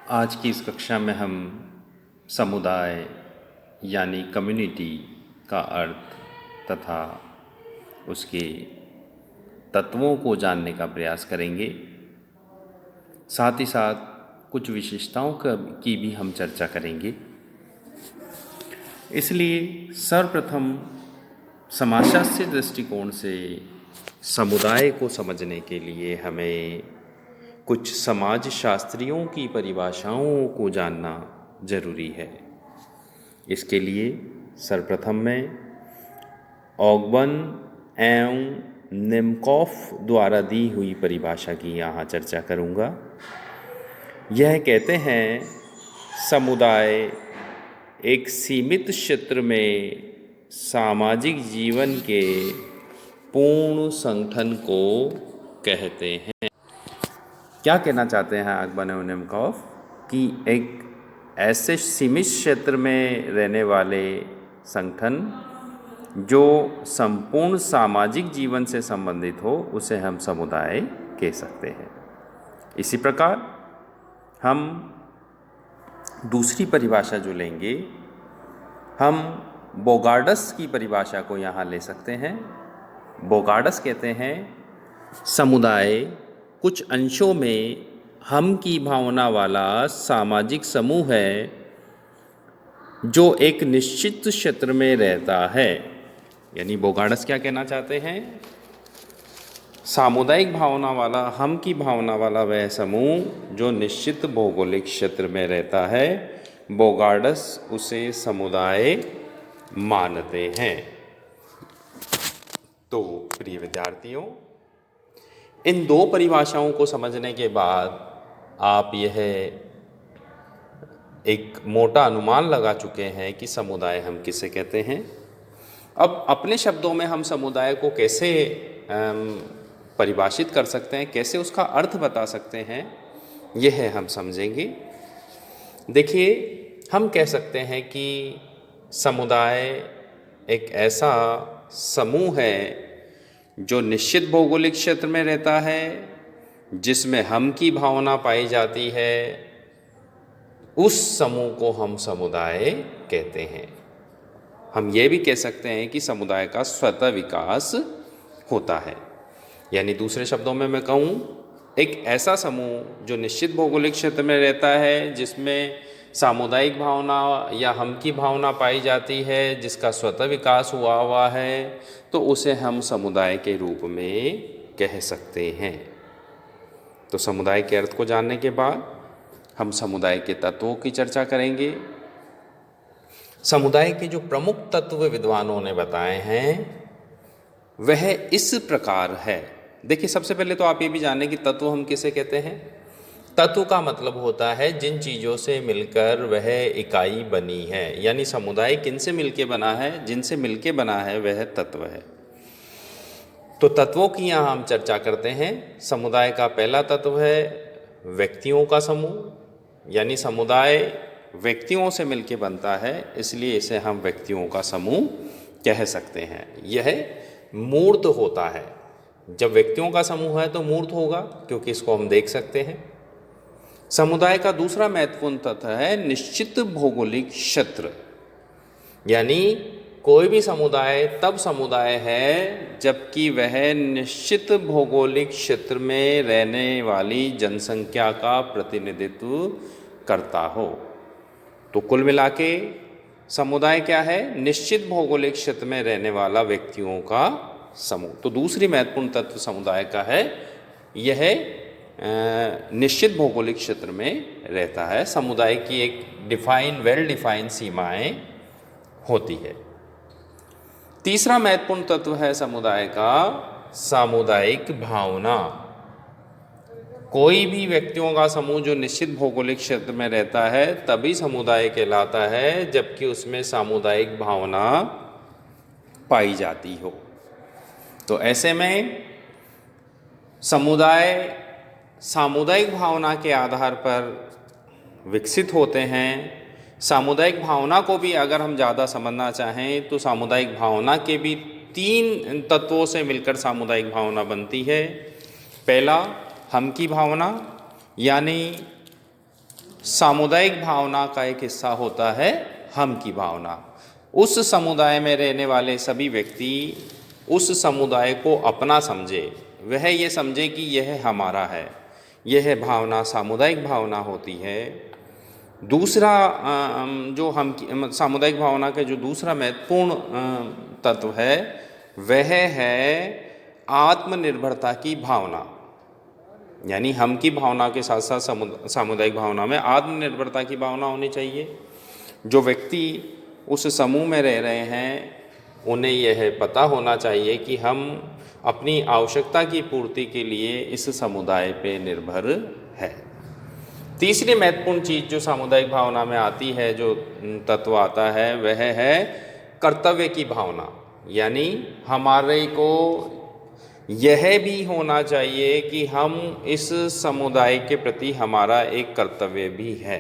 आज की इस कक्षा में हम समुदाय यानी कम्युनिटी का अर्थ तथा उसके तत्वों को जानने का प्रयास करेंगे। साथ ही साथ कुछ विशेषताओं की भी हम चर्चा करेंगे। इसलिए सर्वप्रथम समाजशास्त्री दृष्टिकोण से समुदाय को समझने के लिए हमें कुछ समाजशास्त्रियों की परिभाषाओं को जानना जरूरी है। इसके लिए सर्वप्रथम मैं ऑगबन एवं निमकॉफ द्वारा दी हुई परिभाषा की यहाँ चर्चा करूँगा। यह कहते हैं, समुदाय एक सीमित क्षेत्र में सामाजिक जीवन के पूर्ण संगठन को कहते हैं। क्या कहना चाहते हैं ऑगबन एवं निमकॉफ कि एक ऐसे सीमित क्षेत्र में रहने वाले संगठन जो संपूर्ण सामाजिक जीवन से संबंधित हो उसे हम समुदाय कह सकते हैं। इसी प्रकार हम दूसरी परिभाषा जो लेंगे, हम बोगार्डस की परिभाषा को यहाँ ले सकते हैं। बोगार्डस कहते हैं, समुदाय कुछ अंशों में हम की भावना वाला सामाजिक समूह है जो एक निश्चित क्षेत्र में रहता है। यानी बोगार्डस क्या कहना चाहते हैं, सामुदायिक भावना वाला, हम की भावना वाला वह समूह जो निश्चित भौगोलिक क्षेत्र में रहता है, बोगार्डस उसे समुदाय मानते हैं। तो प्रिय विद्यार्थियों, इन दो परिभाषाओं को समझने के बाद आप यह एक मोटा अनुमान लगा चुके हैं कि समुदाय हम किसे कहते हैं। अब अपने शब्दों में हम समुदाय को कैसे परिभाषित कर सकते हैं, कैसे उसका अर्थ बता सकते हैं, यह हम समझेंगे। देखिए, हम कह सकते हैं कि समुदाय एक ऐसा समूह है जो निश्चित भौगोलिक क्षेत्र में रहता है, जिसमें हम की भावना पाई जाती है। उस समूह को हम समुदाय कहते हैं। हम ये भी कह सकते हैं कि समुदाय का स्वतः विकास होता है। यानी दूसरे शब्दों में मैं कहूँ, एक ऐसा समूह जो निश्चित भौगोलिक क्षेत्र में रहता है, जिसमें सामुदायिक भावना या हम की भावना पाई जाती है, जिसका स्वतः विकास हुआ है, तो उसे हम समुदाय के रूप में कह सकते हैं। तो समुदाय के अर्थ को जानने के बाद हम समुदाय के तत्वों की चर्चा करेंगे। समुदाय के जो प्रमुख तत्व विद्वानों ने बताए हैं वह इस प्रकार है। देखिए, सबसे पहले तो आप ये भी जानें कि तत्व हम किसे कहते हैं। तत्व का मतलब होता है जिन चीज़ों से मिलकर वह इकाई बनी है। यानी समुदाय किन से मिलके बना है, जिनसे मिलके बना है वह तत्व है। तो तत्वों की यहाँ हम चर्चा करते हैं। समुदाय का पहला तत्व है व्यक्तियों का समूह। यानी समुदाय व्यक्तियों से मिलके बनता है, इसलिए इसे हम व्यक्तियों का समूह कह सकते हैं। यह मूर्त होता है। जब व्यक्तियों का समूह है तो मूर्त होगा, क्योंकि इसको हम देख सकते हैं। समुदाय का दूसरा महत्वपूर्ण तत्व है निश्चित भौगोलिक क्षेत्र। यानी कोई भी समुदाय तब समुदाय है जबकि वह निश्चित भौगोलिक क्षेत्र में रहने वाली जनसंख्या का प्रतिनिधित्व करता हो। तो कुल मिला के समुदाय क्या है, निश्चित भौगोलिक क्षेत्र में रहने वाला व्यक्तियों का समूह। तो दूसरी महत्वपूर्ण तत्व समुदाय का है, यह निश्चित भौगोलिक क्षेत्र में रहता है। समुदाय की एक वेल डिफाइन सीमाएं होती है। तीसरा महत्वपूर्ण तत्व है समुदाय का सामुदायिक भावना। कोई भी व्यक्तियों का समूह जो निश्चित भौगोलिक क्षेत्र में रहता है तभी समुदाय कहलाता है, जबकि उसमें सामुदायिक भावना पाई जाती हो। तो ऐसे में समुदाय सामुदायिक भावना के आधार पर विकसित होते हैं। सामुदायिक भावना को भी अगर हम ज़्यादा समझना चाहें तो सामुदायिक भावना के भी 3 तत्वों से मिलकर सामुदायिक भावना बनती है। पहला हम की भावना, यानी सामुदायिक भावना का एक हिस्सा होता है हम की भावना। उस समुदाय में रहने वाले सभी व्यक्ति उस समुदाय को अपना समझे, वह ये समझे कि यह हमारा है, यह भावना सामुदायिक भावना होती है। दूसरा जो हम सामुदायिक भावना का जो दूसरा महत्वपूर्ण तत्व है वह है आत्मनिर्भरता की भावना। यानी हम की भावना के साथ साथ सामुदायिक भावना में आत्मनिर्भरता की भावना होनी चाहिए। जो व्यक्ति उस समूह में रह रहे हैं उन्हें यह पता होना चाहिए कि हम अपनी आवश्यकता की पूर्ति के लिए इस समुदाय पे निर्भर है। तीसरी महत्वपूर्ण चीज़ जो सामुदायिक भावना में आती है, जो तत्व आता है, वह है कर्तव्य की भावना। यानी हमारे को यह भी होना चाहिए कि हम इस समुदाय के प्रति हमारा एक कर्तव्य भी है।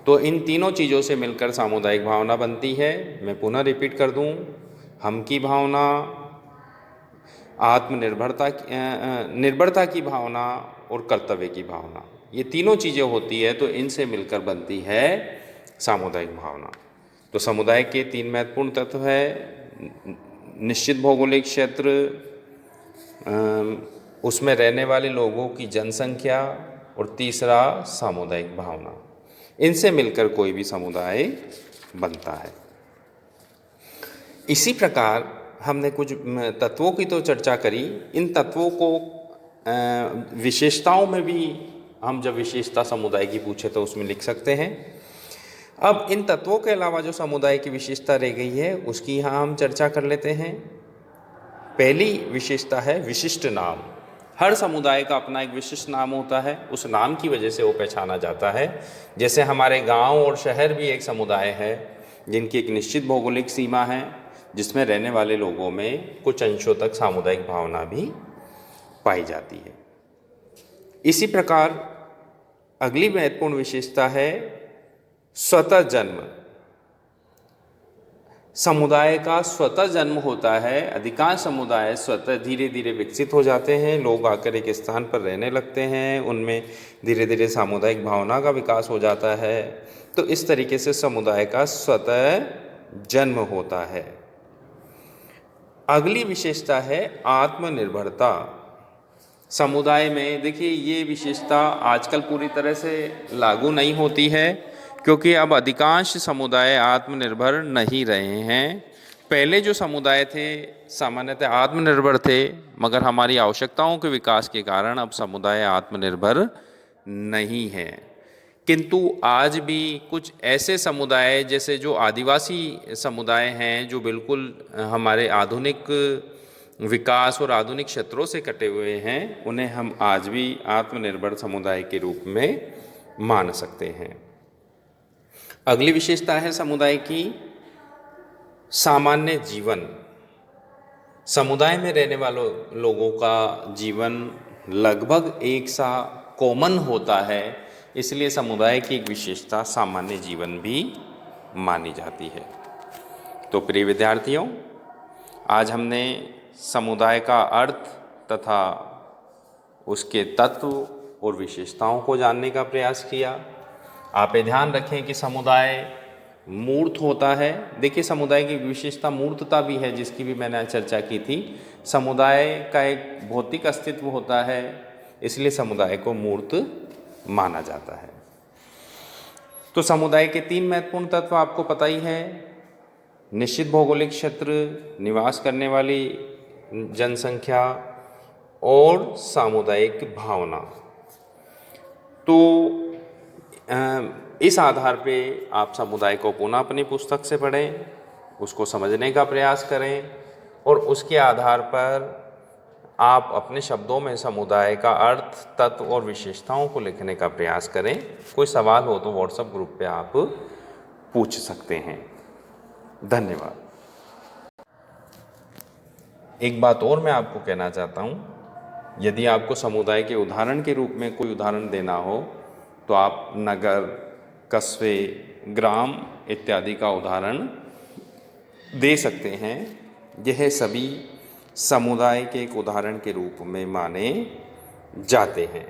तो इन तीनों चीज़ों से मिलकर सामुदायिक भावना बनती है। मैं पुनः रिपीट कर दूं, हम की भावना, निर्भरता की भावना और कर्तव्य की भावना, ये तीनों चीज़ें होती है तो इनसे मिलकर बनती है सामुदायिक भावना। तो समुदाय के तीन महत्वपूर्ण तत्व है, निश्चित भौगोलिक क्षेत्र, उसमें रहने वाले लोगों की जनसंख्या और तीसरा सामुदायिक भावना। इनसे मिलकर कोई भी समुदाय बनता है। इसी प्रकार हमने कुछ तत्वों की तो चर्चा करी, इन तत्वों को विशेषताओं में भी हम जब विशेषता समुदाय की पूछे तो उसमें लिख सकते हैं। अब इन तत्वों के अलावा जो समुदाय की विशेषता रह गई है उसकी यहाँ हम चर्चा कर लेते हैं। पहली विशेषता है विशिष्ट नाम। हर समुदाय का अपना एक विशिष्ट नाम होता है, उस नाम की वजह से वो पहचाना जाता है। जैसे हमारे गांव और शहर भी एक समुदाय है जिनकी एक निश्चित भौगोलिक सीमा है, जिसमें रहने वाले लोगों में कुछ अंशों तक सामुदायिक भावना भी पाई जाती है। इसी प्रकार अगली महत्वपूर्ण विशेषता है स्वतः जन्म। समुदाय का स्वतः जन्म होता है। अधिकांश समुदाय स्वतः धीरे धीरे विकसित हो जाते हैं, लोग आकर एक स्थान पर रहने लगते हैं, उनमें धीरे धीरे सामुदायिक भावना का विकास हो जाता है। तो इस तरीके से समुदाय का स्वतः जन्म होता है। अगली विशेषता है आत्मनिर्भरता। समुदाय में देखिए ये विशेषता आजकल पूरी तरह से लागू नहीं होती है, क्योंकि अब अधिकांश समुदाय आत्मनिर्भर नहीं रहे हैं। पहले जो समुदाय थे सामान्यतः आत्मनिर्भर थे, मगर हमारी आवश्यकताओं के विकास के कारण अब समुदाय आत्मनिर्भर नहीं है। किंतु आज भी कुछ ऐसे समुदाय जैसे जो आदिवासी समुदाय हैं, जो बिल्कुल हमारे आधुनिक विकास और आधुनिक क्षेत्रों से कटे हुए हैं, उन्हें हम आज भी आत्मनिर्भर समुदाय के रूप में मान सकते हैं। अगली विशेषता है समुदाय की सामान्य जीवन। समुदाय में रहने वालों लोगों का जीवन लगभग एक सा कॉमन होता है, इसलिए समुदाय की एक विशेषता सामान्य जीवन भी मानी जाती है। तो प्रिय विद्यार्थियों, आज हमने समुदाय का अर्थ तथा उसके तत्व और विशेषताओं को जानने का प्रयास किया। आप ये ध्यान रखें कि समुदाय मूर्त होता है। देखिए समुदाय की विशेषता मूर्तता भी है, जिसकी भी मैंने चर्चा की थी। समुदाय का एक भौतिक अस्तित्व होता है, इसलिए समुदाय को मूर्त माना जाता है। तो समुदाय के तीन महत्वपूर्ण तत्व आपको पता ही है, निश्चित भौगोलिक क्षेत्र, निवास करने वाली जनसंख्या और सामुदायिक भावना। तो इस आधार पे आप समुदाय को पुनः अपनी पुस्तक से पढ़ें, उसको समझने का प्रयास करें और उसके आधार पर आप अपने शब्दों में समुदाय का अर्थ, तत्व और विशेषताओं को लिखने का प्रयास करें। कोई सवाल हो तो व्हाट्सएप ग्रुप पे आप पूछ सकते हैं। धन्यवाद। एक बात और मैं आपको कहना चाहता हूँ, यदि आपको समुदाय के उदाहरण के रूप में कोई उदाहरण देना हो तो आप नगर, कस्बे, ग्राम इत्यादि का उदाहरण दे सकते हैं। यह सभी समुदाय के एक उदाहरण के रूप में माने जाते हैं।